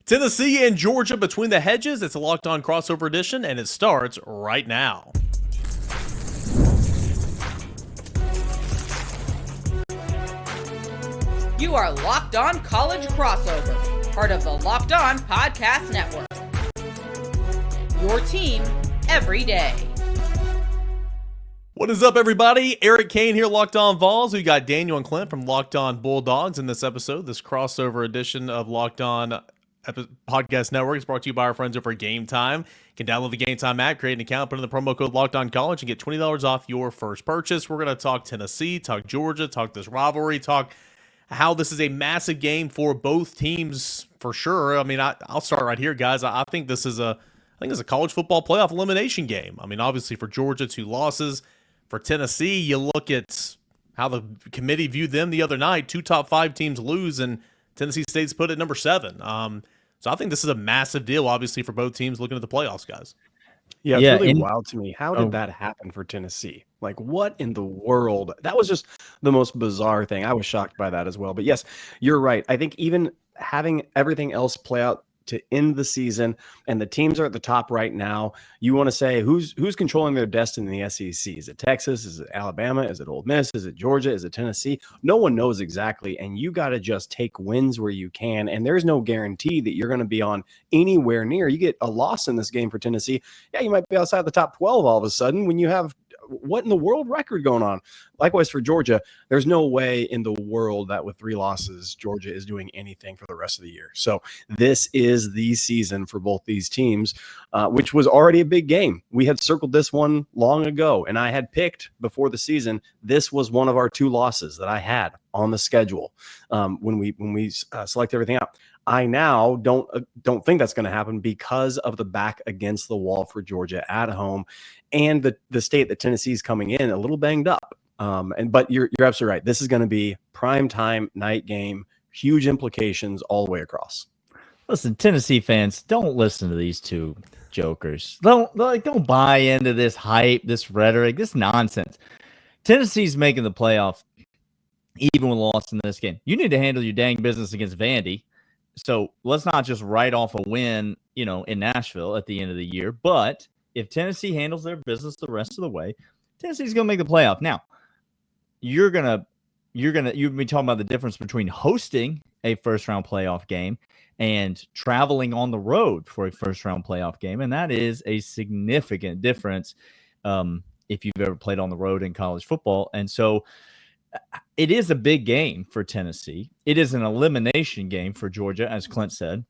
Tennessee and Georgia between the hedges. It's a Locked On crossover edition, and it starts right now. You are Locked On College Crossover, part of the Locked On Podcast Network. Your team every day. What is up, everybody? Eric Kane here, Locked On Vols. We got Daniel and Clint from Locked On Bulldogs in this episode. This crossover edition of Locked On Podcast Network is brought to you by our friends over at Game Time. You can download the Game Time app, create an account, put in the promo code Locked On College, and get $20 off your first purchase. We're going to talk Tennessee, talk Georgia, talk this rivalry, talk how this is a massive game for both teams for sure. I mean, I'll start right here, guys. I think this is a college football playoff elimination game. I mean, obviously for Georgia, 2 losses. For Tennessee, you look at how the committee viewed them the other night. 2 top 5 teams lose, and Tennessee State's put at number 7. So I think this is a massive deal, obviously, for both teams looking at the playoffs, guys. Yeah, it's really wild to me. How did that happen for Tennessee? Like, what in the world? That was just the most bizarre thing. I was shocked by that as well. But yes, you're right. I think even having everything else play out to end the season, and the teams are at the top right now, you want to say who's controlling their destiny in the SEC? Is it Texas? Is it Alabama? Is it Ole Miss? Is it Georgia? Is it Tennessee? No one knows exactly, and you got to just take wins where you can, and there's no guarantee that you're going to be on anywhere near. You get a loss in this game for Tennessee, yeah, you might be outside the top 12 all of a sudden when you have what in the world record going on. Likewise for Georgia, there's no way in the world that with 3 losses, Georgia is doing anything for the rest of the year. So this is the season for both these teams, which was already a big game. We had circled this one long ago, and I had picked before the season, this was one of our 2 losses that I had on the schedule when we select everything out. I now don't think that's going to happen because of the back against the wall for Georgia at home, and the state that Tennessee is coming in a little banged up. But you're absolutely right. This is going to be prime time night game, huge implications all the way across. Listen, Tennessee fans, don't listen to these 2 jokers. Don't buy into this hype, this rhetoric, this nonsense. Tennessee's making the playoff even with a loss in this game. You need to handle your dang business against Vandy. So let's not just write off a win, in Nashville at the end of the year. But if Tennessee handles their business the rest of the way, Tennessee's going to make the playoff. Now, you've been talking about the difference between hosting a first-round playoff game and traveling on the road for a first-round playoff game, and that is a significant difference if you've ever played on the road in college football. And so it is a big game for Tennessee. It is an elimination game for Georgia, as Clint said.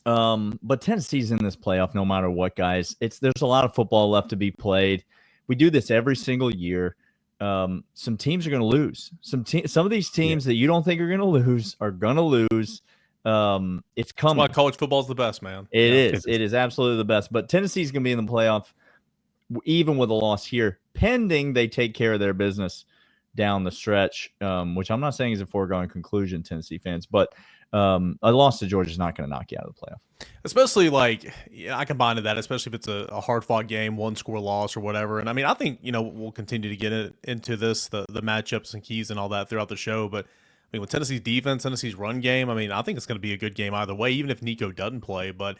But Tennessee's in this playoff no matter what, guys. There's a lot of football left to be played. We do this every single year. Some teams are going to lose. Some of these teams that you don't think are going to lose are going to lose. It's coming. That's why college football is the best, man. It is. It is absolutely the best. But Tennessee's going to be in the playoff even with a loss here, pending they take care of their business down the stretch, which I'm not saying is a foregone conclusion, Tennessee fans, but a loss to Georgia is not going to knock you out of the playoff. Especially I combine to that, especially if it's a hard-fought game, 1-score loss or whatever. And I mean, I think, we'll continue to get into this, the matchups and keys and all that throughout the show. But I mean, with Tennessee's defense, Tennessee's run game, I mean, I think it's going to be a good game either way, even if Nico doesn't play. But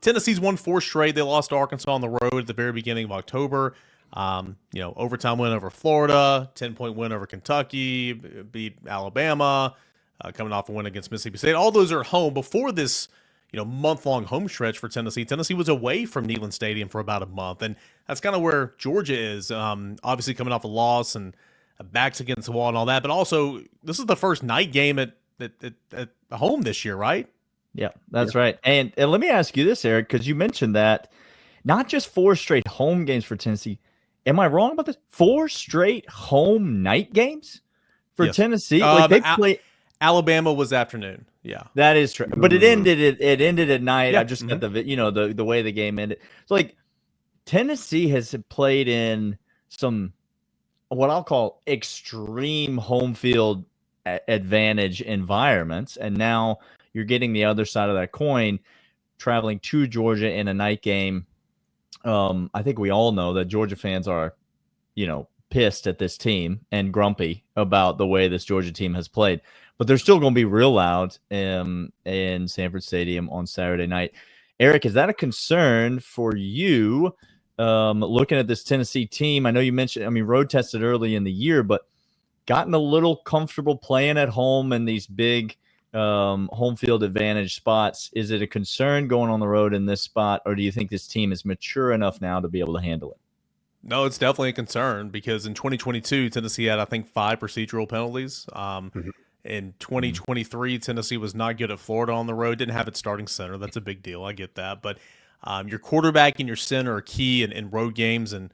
Tennessee's won 4 straight. They lost to Arkansas on the road at the very beginning of October. Overtime win over Florida, 10-point win over Kentucky, beat Alabama, coming off a win against Mississippi State. All those are at home. Before this, month-long home stretch for Tennessee, Tennessee was away from Neyland Stadium for about a month, and that's kind of where Georgia is. Obviously coming off a loss and backs against the wall and all that, but also this is the first night game at home this year, right? Yeah, that's right. And let me ask you this, Eric, because you mentioned that not just 4 straight home games for Tennessee. Am I wrong about this? 4 straight home night games for Tennessee? They play. Alabama was afternoon. Yeah, that is true. But it ended at night. Yeah. I just got the way the game ended. So Tennessee has played in some what I'll call extreme home field advantage environments, and now you're getting the other side of that coin, traveling to Georgia in a night game. I think we all know that Georgia fans are, pissed at this team and grumpy about the way this Georgia team has played. but they're still going to be real loud in Sanford Stadium on Saturday night. Eric, is that a concern for you looking at this Tennessee team? I know you mentioned, road tested early in the year, but gotten a little comfortable playing at home in these big home field advantage spots. Is it a concern going on the road in this spot, or do you think this team is mature enough now to be able to handle it? No, it's definitely a concern because in 2022, Tennessee had, I think, 5 procedural penalties. In 2023, Tennessee was not good at Florida on the road, didn't have its starting center. That's a big deal. I get that. But your quarterback and your center are key in road games, and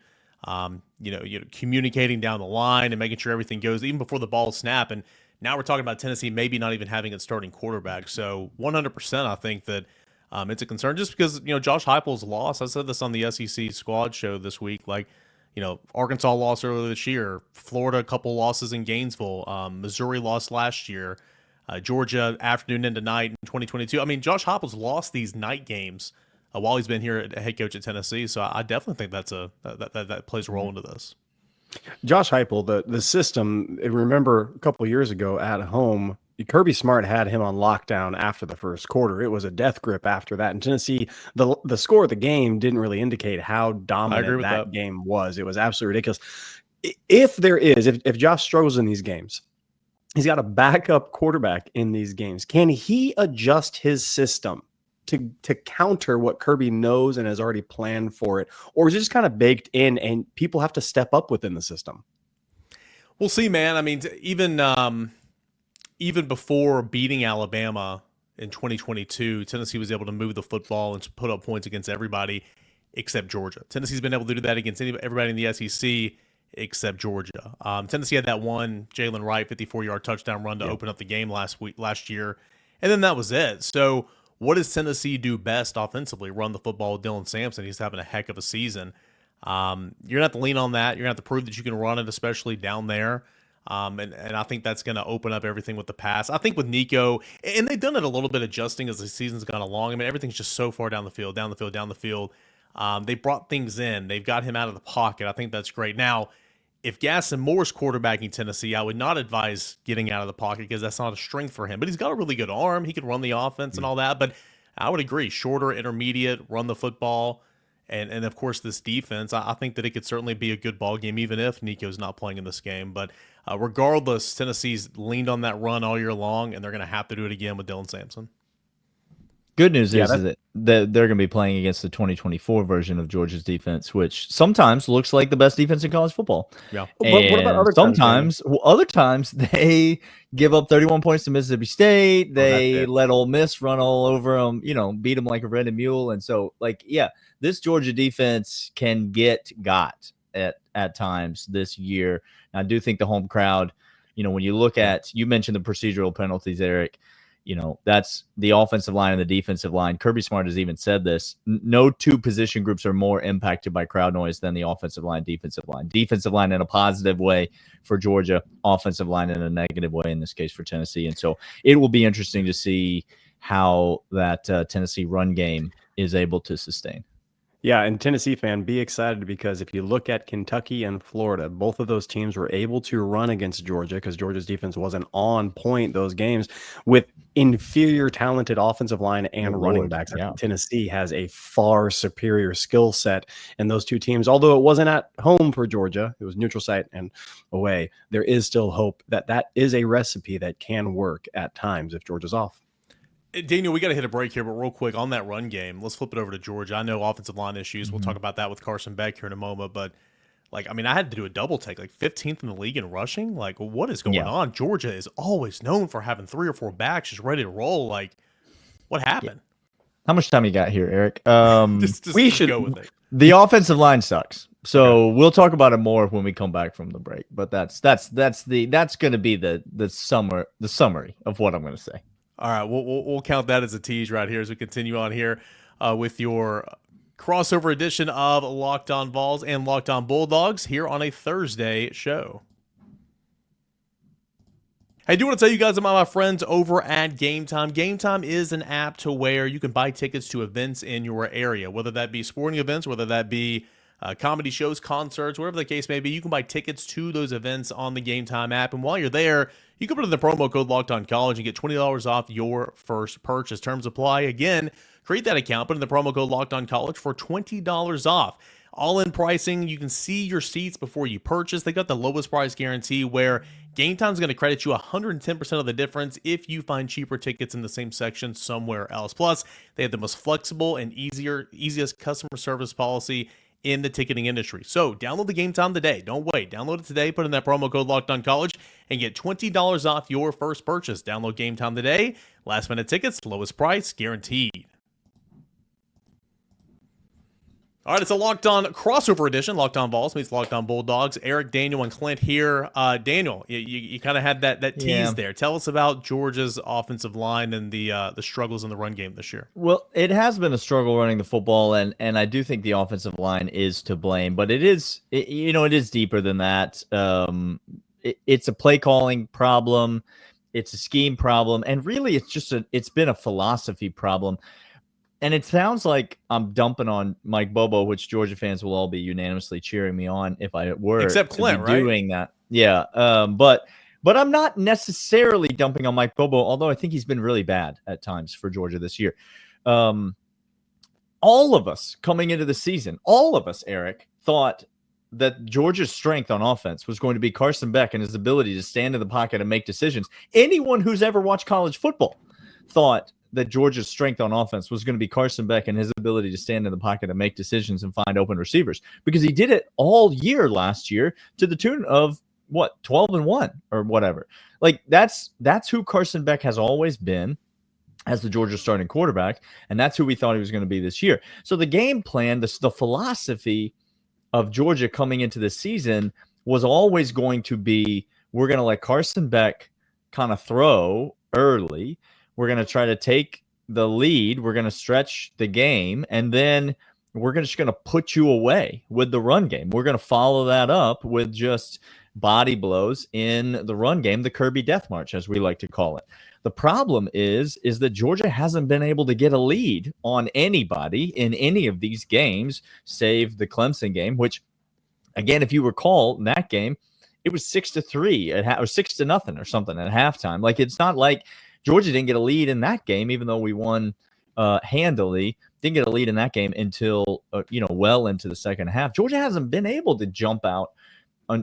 communicating down the line and making sure everything goes even before the ball snap. And now we're talking about Tennessee maybe not even having its starting quarterback. So 100%, I think that it's a concern just because, Josh Heupel's loss. I said this on the SEC squad show this week. Arkansas lost earlier this year. Florida, a couple losses in Gainesville. Missouri lost last year. Georgia, afternoon into night in 2022. Josh Heupel's lost these night games while he's been here at head coach at Tennessee. So I definitely think that plays a role into this. Josh Heupel, the system, remember a couple of years ago at home, Kirby Smart had him on lockdown after the first quarter. It was a death grip after that. And Tennessee, the score of the game didn't really indicate how dominant that game was. It was absolutely ridiculous. If Josh struggles in these games, he's got a backup quarterback in these games. Can he adjust his system to counter what Kirby knows and has already planned for it? Or is it just kind of baked in and people have to step up within the system? We'll see, man. Even before beating Alabama in 2022, Tennessee was able to move the football and put up points against everybody except Georgia. Tennessee's been able to do that against everybody in the SEC except Georgia. Tennessee had that one Jalen Wright 54-yard touchdown run to open up the game last year, and then that was it. So what does Tennessee do best offensively? Run the football with Dylan Sampson. He's having a heck of a season. You're going to have to lean on that. You're going to have to prove that you can run it, especially down there. And I think that's going to open up everything with the pass. I think with Nico, and they've done it a little bit adjusting as the season's gone along. Everything's just so far down the field. They brought things in. They've got him out of the pocket. I think that's great. Now, if Gaston Moore's quarterbacking Tennessee, I would not advise getting out of the pocket because that's not a strength for him. But he's got a really good arm. He can run the offense and all that. But I would agree, shorter, intermediate, run the football. And of course, this defense, I think that it could certainly be a good ball game, even if Nico's not playing in this game. But regardless, Tennessee's leaned on that run all year long, and they're going to have to do it again with Dylan Sampson. Good news is that they're going to be playing against the 2024 version of Georgia's defense, which sometimes looks like the best defense in college football. Yeah. But what about other times they give up 31 points to Mississippi State. They let Ole Miss run all over them, beat them like a rented mule. And so, this Georgia defense can get got at times this year. And I do think the home crowd, when you look at, you mentioned the procedural penalties, Eric, that's the offensive line and the defensive line. Kirby Smart has even said this. No two position groups are more impacted by crowd noise than the offensive line, defensive line. Defensive line in a positive way for Georgia, offensive line in a negative way, in this case for Tennessee. And so it will be interesting to see how that Tennessee run game is able to sustain. Yeah, and Tennessee fan, be excited because if you look at Kentucky and Florida, both of those teams were able to run against Georgia because Georgia's defense wasn't on point those games with inferior talented offensive line and running backs. I think Tennessee has a far superior skill set in those two teams. Although it wasn't at home for Georgia, it was neutral site and away. There is still hope that is a recipe that can work at times if Georgia's off. Daniel, we got to hit a break here, but real quick on that run game, let's flip it over to Georgia. I know offensive line issues. We'll talk about that with Carson Beck here in a moment, but I had to do a double take, 15th in the league in rushing. What is going on? Georgia is always known for having 3 or 4 backs just ready to roll. What happened? How much time you got here, Eric? We should go with it. The offensive line sucks. So we'll talk about it more when we come back from the break, but that's going to be the summary of what I'm going to say. All right, we'll count that as a tease right here as we continue on here with your crossover edition of Locked On Vols and Locked On Bulldogs here on a Thursday show. I do want to tell you guys about my friends over at Game Time. Game Time is an app to where you can buy tickets to events in your area, whether that be sporting events, whether that be comedy shows, concerts, whatever the case may be. You can buy tickets to those events on the Game Time app. And while you're there, you can put in the promo code Locked On College and get $20 off your first purchase. Terms apply. Again, create that account, put in the promo code Locked On College for $20 off. All-in pricing, you can see your seats before you purchase. They got the lowest price guarantee where Game Time is going to credit you 110% of the difference if you find cheaper tickets in the same section somewhere else. Plus, they have the most flexible and easiest customer service policy in the ticketing industry. So download the Game Time today. Don't wait. Download it today. Put in that promo code Locked On College and get $20 off your first purchase. Download Game Time today. Last minute tickets, lowest price guaranteed. All right, it's a Locked On crossover edition. Locked On Vols meets Locked On Bulldogs. Eric, Daniel, and Clint here. Daniel, you kind of had that tease there. Tell us about Georgia's offensive line and the struggles in the run game this year. Well, it has been a struggle running the football, and I do think the offensive line is to blame. But it is deeper than that. It's a play calling problem. It's a scheme problem, and really, it's been a philosophy problem. And it sounds like I'm dumping on Mike Bobo, which Georgia fans will all be unanimously cheering me on if I were except Clint, right? Doing that. Yeah. But I'm not necessarily dumping on Mike Bobo, although I think he's been really bad at times for Georgia this year. All of us coming into the season, Eric, thought that Georgia's strength on offense was going to be Carson Beck and his ability to stand in the pocket and make decisions. Anyone who's ever watched college football thought that Georgia's strength on offense was going to be Carson Beck and his ability to stand in the pocket and make decisions and find open receivers, because he did it all year last year to the tune of 12-1 or whatever. Like that's who Carson Beck has always been as the Georgia starting quarterback, and that's who we thought he was going to be this year. So the game plan, the philosophy of Georgia coming into the season was always going to be, we're going to let Carson Beck kind of throw early. We're going to try to take the lead. We're going to stretch the game, and then we're just going to put you away with the run game. We're going to follow that up with just body blows in the run game, the Kirby death march, as we like to call it. The problem is that Georgia hasn't been able to get a lead on anybody in any of these games, save the Clemson game, which, again, if you recall, in that game, it was 6-3 or 6-0 or something at halftime. Like, it's not like Georgia didn't get a lead in that game, even though we won handily. Didn't get a lead in that game until well into the second half. Georgia hasn't been able to jump out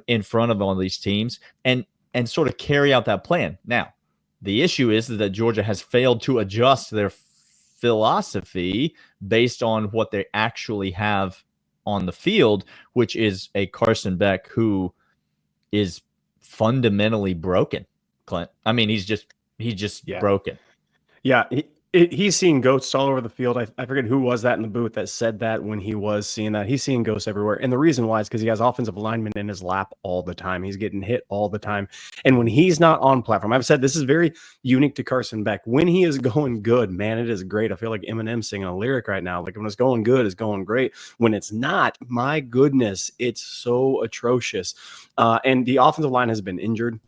in front of all these teams and sort of carry out that plan. Now, the issue is that Georgia has failed to adjust their philosophy based on what they actually have on the field, which is a Carson Beck who is fundamentally broken, Clint. I mean, he's just broken. Yeah, he's seeing ghosts all over the field. I forget who was that in the booth that said that when he was seeing that. He's seeing ghosts everywhere. And the reason why is because he has offensive linemen in his lap all the time. He's getting hit all the time. And when he's not on platform, I've said this is very unique to Carson Beck. When he is going good, man, it is great. I feel like Eminem singing a lyric right now. Like, when it's going good, it's going great. When it's not, my goodness, it's so atrocious. And the offensive line has been injured.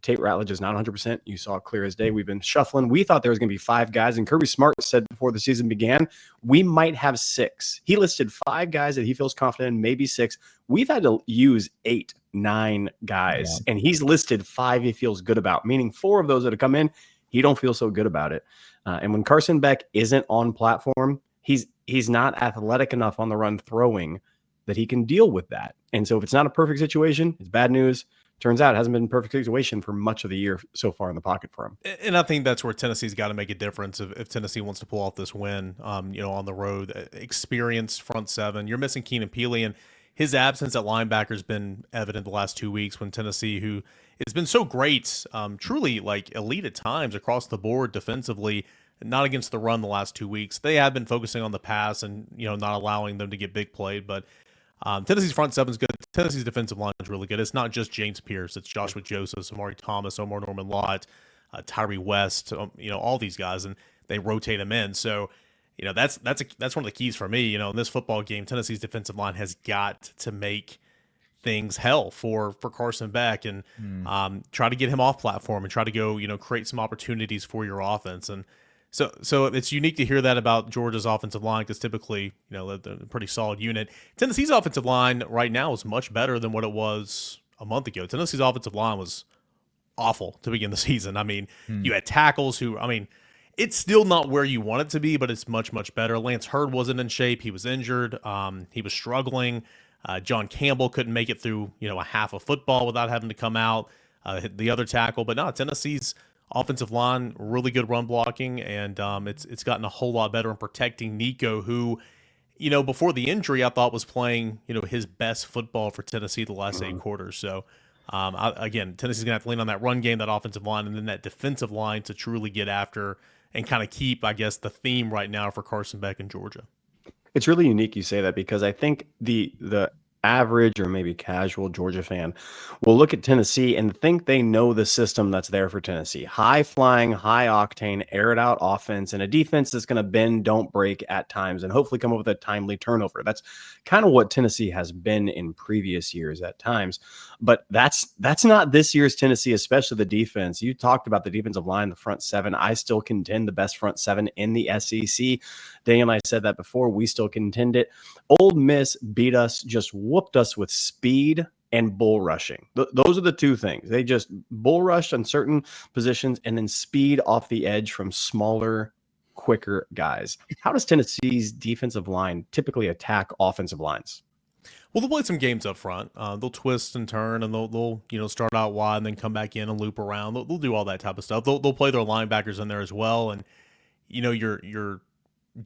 Tate Ratledge is not 100%. You saw it clear as day. We've been shuffling. We thought there was going to be 5 guys, and Kirby Smart said before the season began, we might have 6. He listed 5 guys that he feels confident in, maybe 6. We've had to use 8, 9 guys, and he's listed 5 he feels good about, meaning 4 of those that have come in, he don't feel so good about it. And when Carson Beck isn't on platform, he's not athletic enough on the run throwing that he can deal with that. And so if it's not a perfect situation, it's bad news. Turns out it hasn't been a perfect situation for much of the year so far in the pocket for him. And I think that's where Tennessee's got to make a difference if Tennessee wants to pull off this win, on the road. Experienced front seven. You're missing Keenan Peely, and his absence at linebacker has been evident the last 2 weeks when Tennessee, who has been so great, truly like elite at times across the board defensively, not against the run the last 2 weeks. They have been focusing on the pass and, not allowing them to get big played, but Tennessee's front seven is good. Tennessee's defensive line is really good. It's not just James Pearce. It's Joshua Joseph, Amari Thomas, Omar Norman Lott, Tyree West, all these guys, and they rotate them in. So, that's one of the keys for me. In this football game, Tennessee's defensive line has got to make things hell for Carson Beck and try to get him off platform and try to go, create some opportunities for your offense. And So it's unique to hear that about Georgia's offensive line because typically, they're a pretty solid unit. Tennessee's offensive line right now is much better than what it was a month ago. Tennessee's offensive line was awful to begin the season. I mean, you had tackles who, it's still not where you want it to be, but it's much, much better. Lance Hurd wasn't in shape. He was injured. He was struggling. John Campbell couldn't make it through, a half of football without having to come out. The other tackle. But no, Tennessee's offensive line, really good run blocking, and it's gotten a whole lot better in protecting Nico, who, before the injury, I thought was playing, his best football for Tennessee the last 8 quarters. So, again, Tennessee's going to have to lean on that run game, that offensive line, and then that defensive line to truly get after and kind of keep, I guess, the theme right now for Carson Beck in Georgia. It's really unique you say that, because I think the average or maybe casual Georgia fan will look at Tennessee and think they know the system that's there for Tennessee. High flying, high octane, air it out offense, and a defense that's going to bend, don't break at times, and hopefully come up with a timely turnover. That's kind of what Tennessee has been in previous years at times. But that's not this year's Tennessee, especially the defense. You talked about the defensive line, the front seven. I still contend the best front seven in the SEC. Daniel and I said that before. We still contend it. Ole Miss beat us, just whooped us with speed and bull rushing. Those are the two things. They just bull rushed on certain positions and then speed off the edge from smaller, quicker guys. How does Tennessee's defensive line typically attack offensive lines? Well, they'll play some games up front. They'll twist and turn, and they'll start out wide and then come back in and loop around. They'll do all that type of stuff. They'll play their linebackers in there as well. And your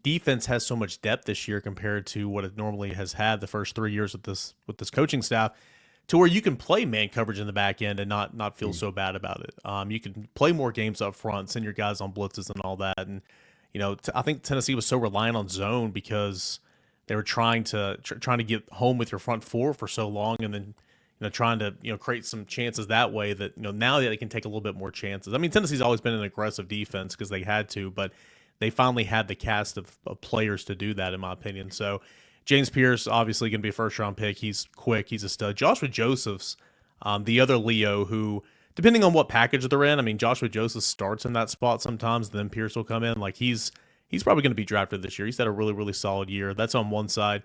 defense has so much depth this year compared to what it normally has had the first 3 years with this coaching staff, to where you can play man coverage in the back end and not feel so bad about it. You can play more games up front, send your guys on blitzes and all that. And I think Tennessee was so reliant on zone because they were trying to get home with your front four for so long, and then trying to create some chances that way. That now that they can take a little bit more chances. I mean, Tennessee's always been an aggressive defense because they had to, but they finally had the cast of players to do that, in my opinion. So James Pearce, obviously going to be a first-round pick. He's quick. He's a stud. Joshua Joseph's the other Leo who, depending on what package they're in, I mean, Joshua Joseph starts in that spot sometimes, then Pearce will come in. Like, he's probably going to be drafted this year. He's had a really, really solid year. That's on one side.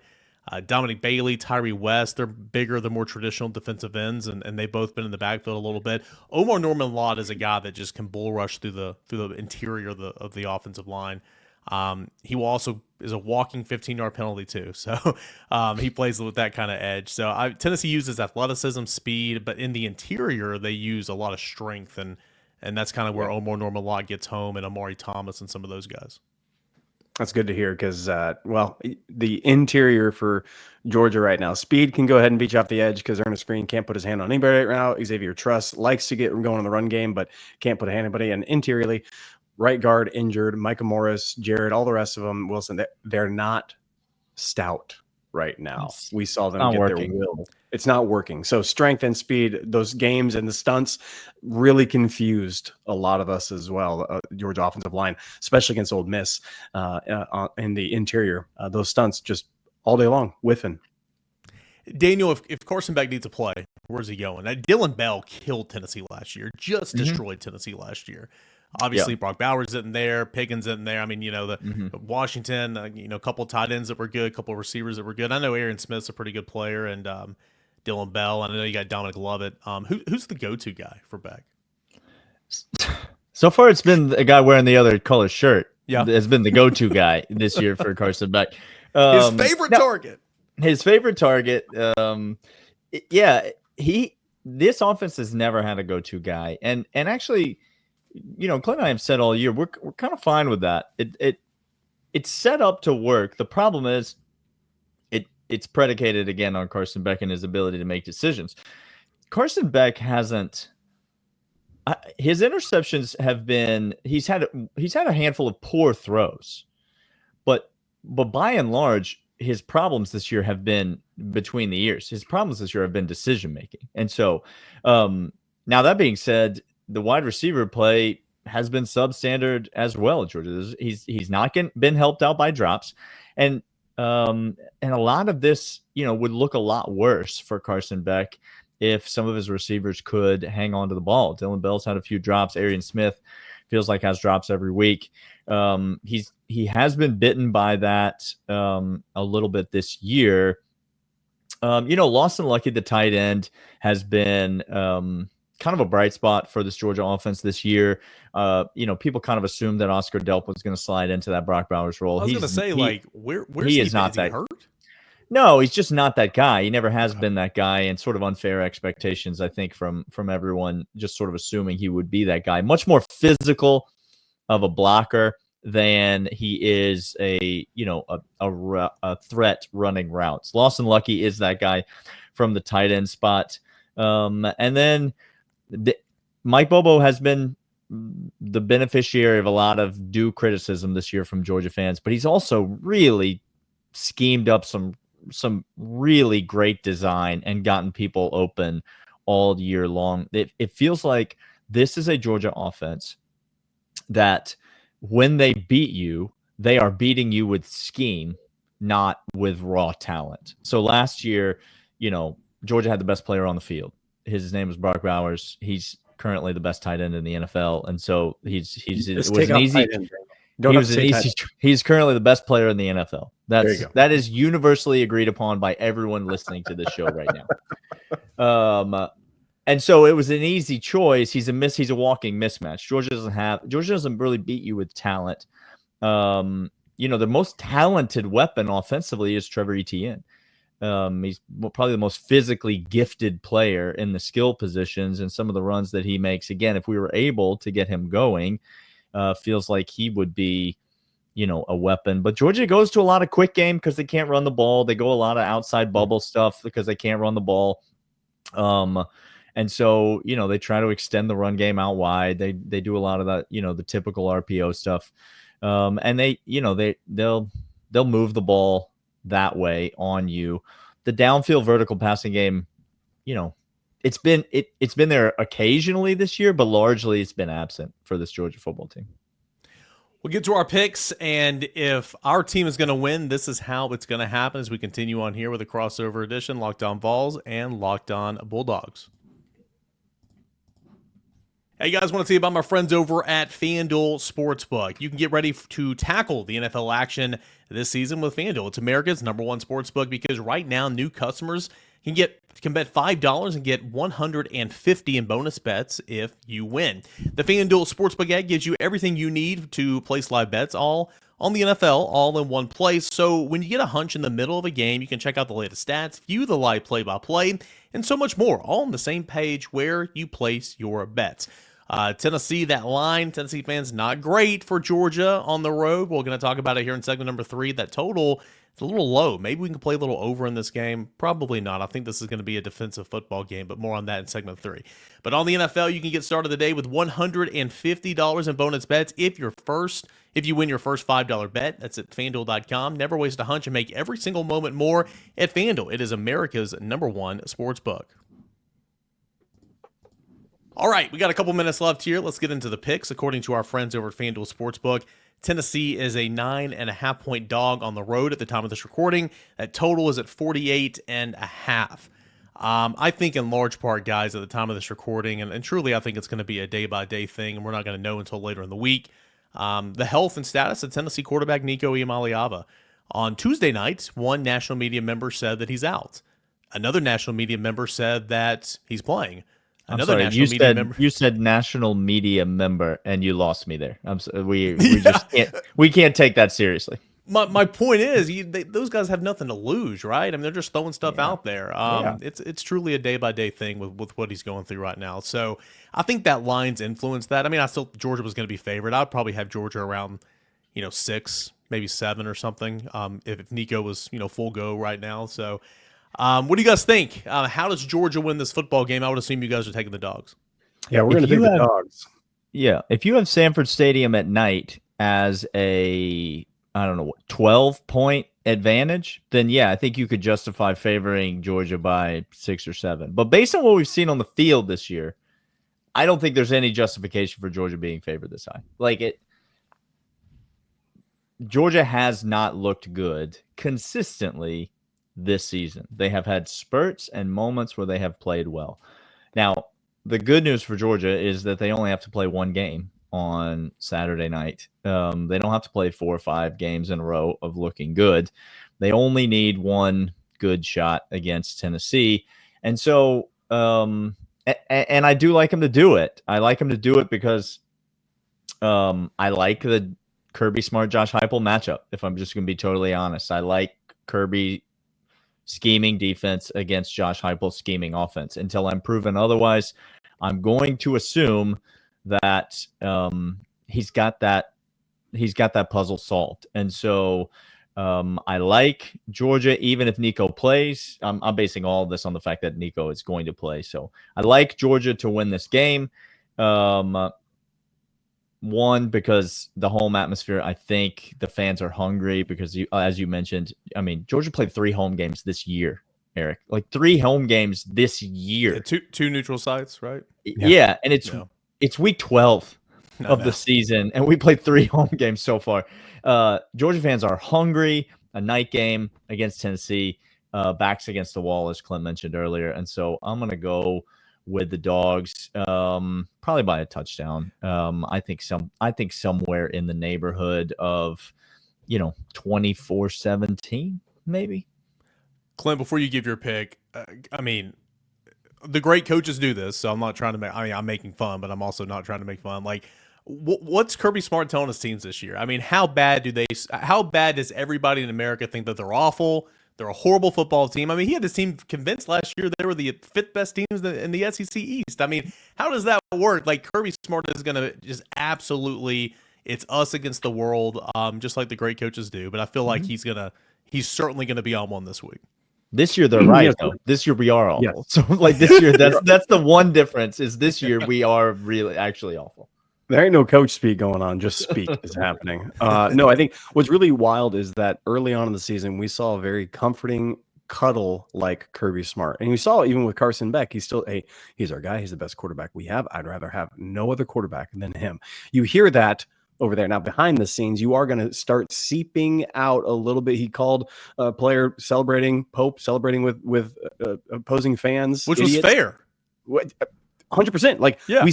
Dominic Bailey, Tyree West, they're bigger, they're more traditional defensive ends, and they've both been in the backfield a little bit. Omar Norman-Lott is a guy that just can bull rush through the interior of the offensive line. He will also is a walking 15-yard penalty too, so he plays with that kind of edge. So Tennessee uses athleticism, speed, but in the interior they use a lot of strength, and that's kind of where Omar Norman-Lott gets home, and Amari Thomas and some of those guys. That's good to hear because, the interior for Georgia right now, speed can go ahead and beat you off the edge because Ernest Green can't put his hand on anybody right now. Xavier Truss likes to get going in the run game, but can't put a hand on anybody. And interiorly, right guard injured, Micah Morris, Jared, all the rest of them, Wilson, they're not stout right now. We saw them get their will. It's not working. So strength and speed, those games and the stunts really confused a lot of us as well. Georgia offensive line, especially against Ole Miss in the interior, those stunts just all day long whiffing. Daniel, if Carson Beck needs a play, where's he going? Dylan Bell killed Tennessee last year, just destroyed Tennessee last year. Obviously, Brock Bowers isn't there. Pickens isn't there. I mean, Washington, a couple of tight ends that were good, a couple of receivers that were good. I know Aaron Smith's a pretty good player, and Dylan Bell. I know you got Dominic Lovett. Who's the go-to guy for Beck? So far, it's been a guy wearing the other color shirt. Yeah, has been the go-to guy this year for Carson Beck. His favorite target. His favorite target. This offense has never had a go-to guy, and actually, Clint and I have said all year we're kind of fine with that. It's set up to work. The problem is it's predicated again on Carson Beck and his ability to make decisions. Carson Beck hasn't. His interceptions have been. He's had a handful of poor throws, but by and large, his problems this year have been between the ears. His problems this year have been decision making, and so now that being said, the wide receiver play has been substandard as well at Georgia. He's not been helped out by drops, and a lot of this, would look a lot worse for Carson Beck if some of his receivers could hang on to the ball. Dylan Bell's had a few drops. Arian Smith feels like has drops every week. He has been bitten by that a little bit this year. Vols and Locked, the tight end, has been kind of a bright spot for this Georgia offense this year. People kind of assumed that Oscar Delp was going to slide into that Brock Bowers role. I was going to say, where's he is not that hurt? No, he's just not that guy. He never has been that guy, and sort of unfair expectations, I think, from everyone, just sort of assuming he would be that guy. Much more physical of a blocker than he is a threat running routes. Lawson Lucky is that guy from the tight end spot. And then Mike Bobo has been the beneficiary of a lot of due criticism this year from Georgia fans, but he's also really schemed up some really great design and gotten people open all year long. It feels like this is a Georgia offense that when they beat you, they are beating you with scheme, not with raw talent. So last year, Georgia had the best player on the field. His name was Brock Bowers. He's currently the best tight end in the NFL. And so he's currently the best player in the NFL. That is universally agreed upon by everyone listening to this show right now. And so it was an easy choice. He's a walking mismatch. Georgia doesn't really beat you with talent. The most talented weapon offensively is Trevor Etienne. He's probably the most physically gifted player in the skill positions, and some of the runs that he makes, again, if we were able to get him going, feels like he would be, a weapon. But Georgia goes to a lot of quick game because they can't run the ball. They go a lot of outside bubble stuff because they can't run the ball. And so, they try to extend the run game out wide. They do a lot of that, the typical RPO stuff. And they'll move the ball that way on you. The downfield vertical passing game, it's been there occasionally this year, but largely it's been absent for this Georgia football team. We'll get to our picks, and if our team is going to win, this is how it's going to happen as we continue on here with a crossover edition, Locked On Vols and Locked On Bulldogs. Hey, you guys, want to tell you about my friends over at FanDuel Sportsbook. You can get ready to tackle the NFL action this season with FanDuel. It's America's #1 sportsbook because right now new customers can bet $5 and get $150 in bonus bets if you win. The FanDuel Sportsbook app gives you everything you need to place live bets, all on the NFL, all in one place. So when you get a hunch in the middle of a game, you can check out the latest stats, view the live play-by-play, and so much more, all on the same page where you place your bets. Tennessee, that line, Tennessee fans, not great for Georgia on the road. We're going to talk about it here in segment number 3. That total is a little low. Maybe we can play a little over in this game. Probably not. I think this is going to be a defensive football game, but more on that in segment 3. But on the NFL, you can get started today with $150 in bonus bets if you win your first $5 bet. That's at FanDuel.com. Never waste a hunch and make every single moment more at FanDuel. It is America's #1 sportsbook. All right, we got a couple minutes left here. Let's get into the picks. According to our friends over at FanDuel Sportsbook, Tennessee is a 9.5-point dog on the road at the time of this recording. That total is at 48.5. I think in large part, guys, at the time of this recording, and truly I think it's going to be a day-by-day thing, and we're not going to know until later in the week, the health and status of Tennessee quarterback Nico Iamaleava. On Tuesday night, one national media member said that he's out. Another national media member said that he's playing. You said national media member, and you lost me there. We can't take that seriously. My point is, those guys have nothing to lose, right? I mean, they're just throwing stuff out there. It's truly a day-by-day thing with what he's going through right now. So I think that line's influenced that. I mean, I still Georgia was going to be favored. I'd probably have Georgia around 6, maybe 7 or something. If Nico was full go right now. So. What do you guys think? How does Georgia win this football game? I would assume you guys are taking the dogs. Yeah, we're going to take the dogs. Yeah, if you have Sanford Stadium at night as a 12-point advantage, then I think you could justify favoring Georgia by 6 or 7. But based on what we've seen on the field this year, I don't think there's any justification for Georgia being favored this high. Georgia has not looked good consistently this season. They have had spurts and moments where they have played well. Now, the good news for Georgia is that they only have to play one game on Saturday night. They don't have to play 4 or 5 games in a row of looking good. They only need one good shot against Tennessee. And so, and I do like him to do it. I like him to do it because I like the Kirby Smart Josh Heupel matchup. If I'm just going to be totally honest, I like Kirby scheming defense against Josh Heupel scheming offense. Until I'm proven otherwise, I'm going to assume that he's got that puzzle solved. And so I like Georgia, even if Nico plays. I'm basing all of this on the fact that Nico is going to play. So I like Georgia to win this game. One, because the home atmosphere, I think the fans are hungry because, as you mentioned, I mean, Georgia played 3 home games this year, Eric. Like 3 home games this year. Yeah, two neutral sites, right? Yeah, and it's week 12 of the season, and we played 3 home games so far. Georgia fans are hungry. A night game against Tennessee, backs against the wall, as Clint mentioned earlier, and so I'm going to go with the Dogs, probably by a touchdown. I think somewhere in the neighborhood of, 24-17, maybe. Clint, before you give your pick, I mean, the great coaches do this, so I'm not trying to make. I mean, I'm making fun, but I'm also not trying to make fun. Like, what's Kirby Smart telling his teams this year? I mean, how bad does everybody in America think that they're awful? They're a horrible football team. I mean, he had his team convinced last year they were the 5th best teams in the SEC East. I mean, how does that work? Like, Kirby Smart is going to just absolutely, it's us against the world, just like the great coaches do. But I feel like he's certainly going to be on one this week. This year they're right, though. This year we are awful. Yes. So, like, this year, that's the one difference is this year we are really actually awful. There ain't no coach speak going on. Just speak is happening. No, I think what's really wild is that early on in the season, we saw a very comforting cuddle like Kirby Smart. And we saw even with Carson Beck, he's our guy. He's the best quarterback we have. I'd rather have no other quarterback than him. You hear that over there. Now, behind the scenes, you are going to start seeping out a little bit. He called a player celebrating with opposing fans. Which was fair. 100%. Like, yeah.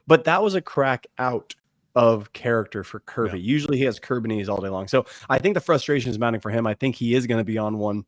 But that was a crack out of character for Kirby. Yeah. Usually he has Kirby all day long. So I think the frustration is mounting for him. I think he is going to be on one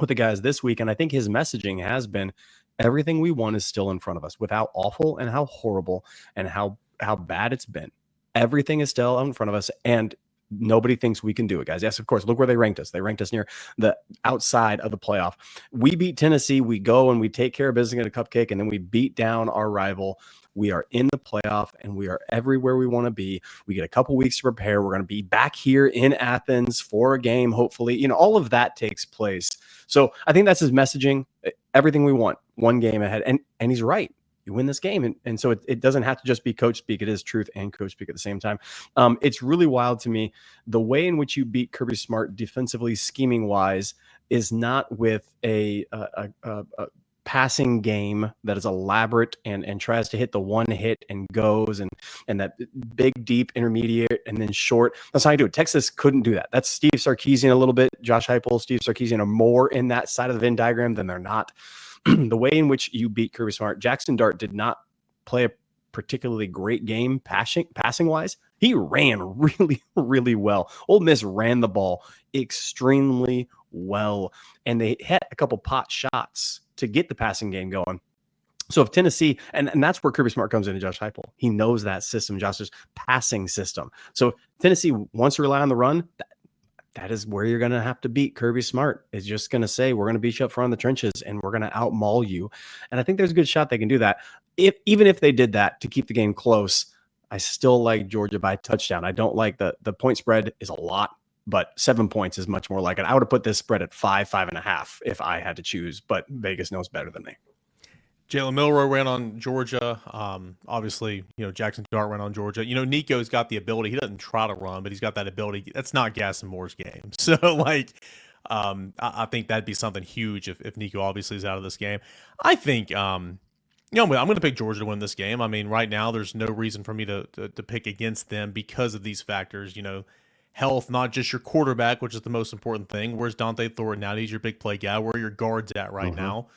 with the guys this week. And I think his messaging has been everything we want is still in front of us with how awful and how horrible and how bad it's been. Everything is still in front of us. And nobody thinks we can do it, guys. Yes, of course. Look where they ranked us. They ranked us near the outside of the playoff. We beat Tennessee. We go and we take care of business in a cupcake, and then we beat down our rival. We are in the playoff, and we are everywhere we want to be. We get a couple weeks to prepare. We're going to be back here in Athens for a game, hopefully. All of that takes place. So I think that's his messaging. Everything we want, one game ahead. And he's right. You win this game. And so it doesn't have to just be coach speak. It is truth and coach speak at the same time. It's really wild to me. The way in which you beat Kirby Smart defensively, scheming wise, is not with a passing game that is elaborate and tries to hit the one hit and goes and that big, deep, intermediate, and then short. That's how you do it. Texas couldn't do that. That's Steve Sarkisian a little bit. Josh Heupel, Steve Sarkisian are more in that side of the Venn diagram than they're not. The way in which you beat Kirby Smart, Jackson Dart did not play a particularly great game passing wise. He ran really, really well. Ole Miss ran the ball extremely well, and they hit a couple pot shots to get the passing game going. So if Tennessee, and that's where Kirby Smart comes into Josh Heupel. He knows that system, Josh's passing system. So Tennessee wants to rely on the run. That is where you're going to have to beat Kirby Smart. Is just going to say, we're going to beat you up front in the trenches and we're going to outmaul you. And I think there's a good shot they can do that. Even if they did that to keep the game close, I still like Georgia by touchdown. I don't like the point spread is a lot, but 7 points is much more like it. I would have put this spread at 5.5 if I had to choose, but Vegas knows better than me. Jalen Milroe ran on Georgia. Obviously, Jackson Dart ran on Georgia. Nico's got the ability. He doesn't try to run, but he's got that ability. That's not Gaston Moore's game. So, I think that'd be something huge if Nico obviously is out of this game. I think, I'm going to pick Georgia to win this game. I mean, right now, there's no reason for me to pick against them because of these factors. Health, not just your quarterback, which is the most important thing. Where's Dante Thornton now? He's your big play guy. Where are your guards at right now?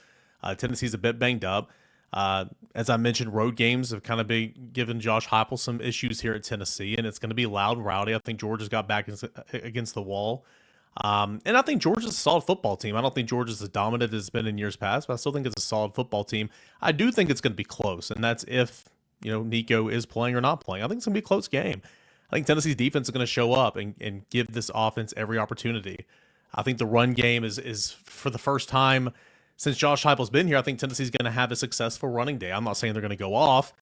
Tennessee's a bit banged up. As I mentioned, road games have kind of been giving Josh Heupel some issues here at Tennessee, and it's going to be loud and rowdy. I think Georgia's got back against the wall. And I think Georgia's a solid football team. I don't think Georgia's as dominant as it's been in years past, but I still think it's a solid football team. I do think it's going to be close, and that's if, Nico is playing or not playing. I think it's going to be a close game. I think Tennessee's defense is going to show up and give this offense every opportunity. I think the run game is for the first time since Josh Heupel's been here, I think Tennessee's going to have a successful running day. I'm not saying they're going to go off,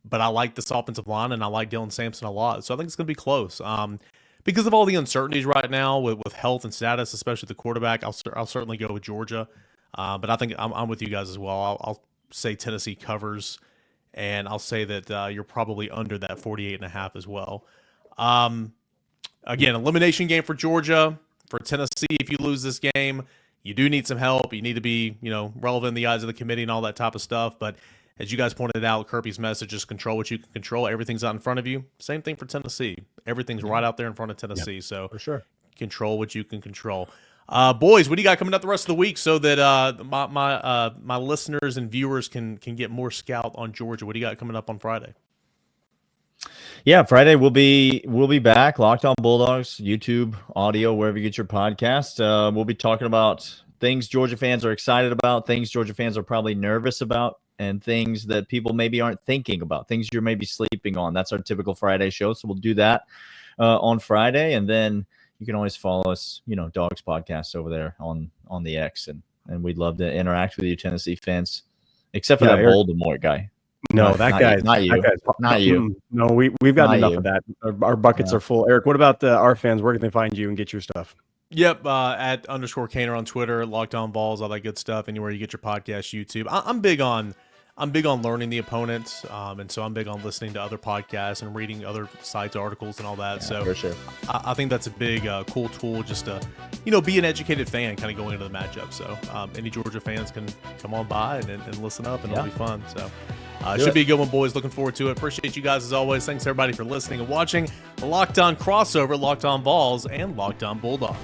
but I like this offensive line, and I like Dylan Sampson a lot. So I think it's going to be close. Because of all the uncertainties right now with health and status, especially the quarterback, I'll certainly go with Georgia. But I think I'm with you guys as well. I'll say Tennessee covers, and I'll say that you're probably under that 48.5 as well. Again, elimination game for Georgia. For Tennessee, if you lose this game, you do need some help. You need to be, relevant in the eyes of the committee and all that type of stuff. But as you guys pointed out, Kirby's message is control what you can control. Everything's out in front of you. Same thing for Tennessee. Everything's right out there in front of Tennessee. So for sure, control what you can control. Boys, what do you got coming up the rest of the week so that my listeners and viewers can get more scout on Georgia? What do you got coming up on Friday? Yeah, Friday we'll be back. Locked On Bulldogs, YouTube, audio, wherever you get your podcast. We'll be talking about things Georgia fans are excited about, things Georgia fans are probably nervous about, and things that people maybe aren't thinking about, things you're maybe sleeping on. That's our typical Friday show. So we'll do that on Friday, and then you can always follow us, Dogs Podcast over there on the X, and we'd love to interact with you, Tennessee fans, except for that Voldemort guy. No, that guy's not you. Not you. No, we've got enough of that. Our buckets are full. Eric, what about our fans? Where can they find you and get your stuff? Yep, at _Caner on Twitter, Locked On Vols, all that good stuff. Anywhere you get your podcast, YouTube. I'm big on learning the opponents, and so I'm big on listening to other podcasts and reading other sites, articles, and all that. Yeah, so for sure. I think that's a big, cool tool just to, be an educated fan kind of going into the matchup. So any Georgia fans can come on by and listen up, and it'll be fun. So it should be a good one, boys. Looking forward to it. Appreciate you guys as always. Thanks everybody for listening and watching the Locked On crossover, Locked On Vols and Locked On Bulldogs.